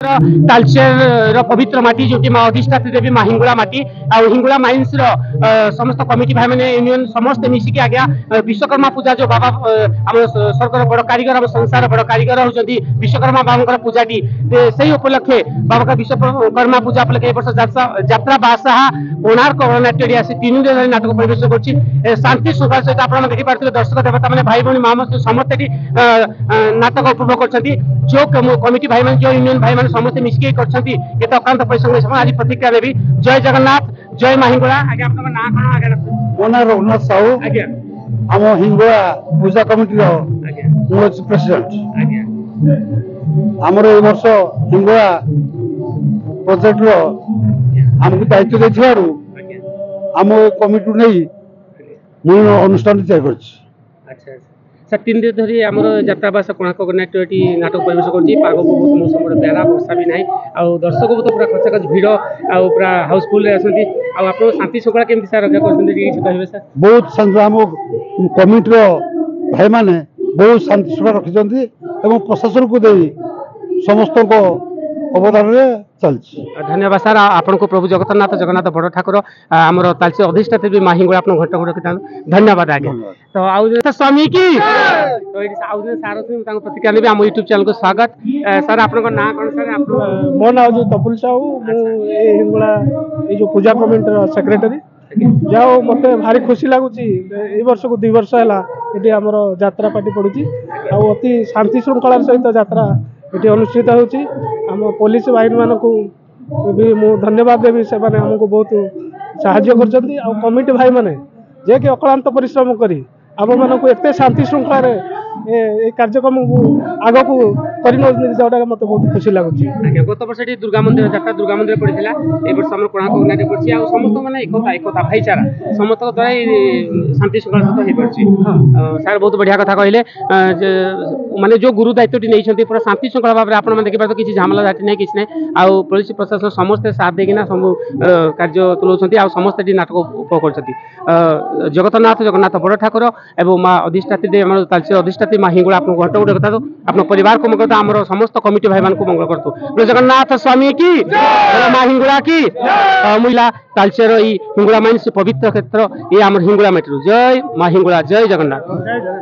तालचेर पवित्र माटी जो माँ अधिष्ठात्री देवी माँ हिंगुला माटी आ हिंगुला माइंस समस्त कमिटी भाई मैंने यूनियन समस्त मिसिकी आज्ञा विश्वकर्मा पूजा जो बाबा आम सरकार बड़ कारीगर आम संसार बड़ कारीगर होती विश्वकर्मा बाबा पूजाटी से उपलक्षे बाबा का विश्वकर्मा पूजा उपलक्षे वर्ष यात्रा बादशाह कोणार्क नाट्य आसी 3 दिन नाटक परिवेश कर शांति श्रृंखला सहित आप देखिए दर्शक देवता मैंने भाई भाई माँ समस्त नाटक उपभोग कर जो कमिटी भाई मैंने जो यूनियन भाई मैंने समस्त मिसिकी करते अक्रांत परिश्रम आज प्रतिक्रिया देवी जय जगन्नाथ जय माँ हिंगुला आगे आप ना कौन आगे मो ना रघुनाथ साहू आज्ञा आम हिंगुला पूजा कमिटी प्रेसिडेंट आमर ए वर्ष हिंगुला प्रोजेक्ट आमको दायित्व देथिबारु आम कमिटी नहीं मुझे अनुष्ठान तैयार कर अच्छा सर 3 दिन धरी आम यात्रावास कोणार्क नाट्य नाटक परिवेश कर बहुत मौसम बड़े प्यारा वर्षा भी ना आ दर्शक तो पूरा खचाखच भिड़ आ पूरा हाउसफुल आसती आप शांति श्रृंखला केमती सर रक्षा कर सर बहुत शांति आम कमिटी भाई मैंने बहुत शांति श्रृंखला रखिंट प्रशासन को दे समस्त अवदान चलती धन्यवाद सर आपन को प्रभु जगन्नाथ जगन्नाथ बड़ ठाकुर आमर तालचेर अधिष्ठात्री भी माँ हिंगुला आप घट रखी धन्यवाद आगे तो आउ स्वामी की तो ये सार प्रतिक्रिया देवी आम यूट्यूब चैनल को स्वागत सर आप ना कौन सर मो ना जो तपुल साहू हिंगुला ये जो पूजा कमिटी सेक्रेटरी जाओ मत भारी खुशी लगुच ए वर्ष को 2 वर्ष है ये आमर यात्रा पार्टी पड़ी अति शांति श्रृंखला सहित यात्रा ये अनुष्ठित होम पुलिस बाहिनी मान को भी मु धन्यवाद देवी से माने हमको बहुत साहाय्य कर कमिटी भाई माने जे कि अक्लांत परिश्रम करी आम मान को एत शांति श्रृंखला कार्यक्रम को आग को जोटा मत बहुत खुशी लगुच गत वर्ष दुर्गा मंदिर यात्रा दुर्गा मंदिर पड़ी ए वर्ष आम कोणार्क नाट्य पड़ी समस्त मैंने एकता एकता भाईचारा समस्त द्वारा शांति श्रृंखला सहित हो सर बहुत बढ़िया कथा कहले माने जो गुरु दायित्व नहीं पूरा शांति श्रृंखला भाव में आप देखिए किसी झमेला झाटी नहीं किसी नहीं आउ पुलिस प्रशासन समस्ते साथ देना सब कार्य तुलाउछंती आ समस्त नाटक उपभोग कर जगन्नाथ जगन्नाथ बड़ ठाकुर एवं माँ अधिष्ठात्री तालचेर अधिष्ठात्री माँ हिंगुला आप घट गोटे कथा अपना परिवार को मंगल आम समस्त कमिटी भाई मान को मंगल करतु जगन्नाथ स्वामी की माँ हिंगुला की महिला तालचेर हिंगुला माइंस पवित्र क्षेत्र ये आम हिंगुला मेट्रो जय माँ हिंगुला जय जगन्नाथ।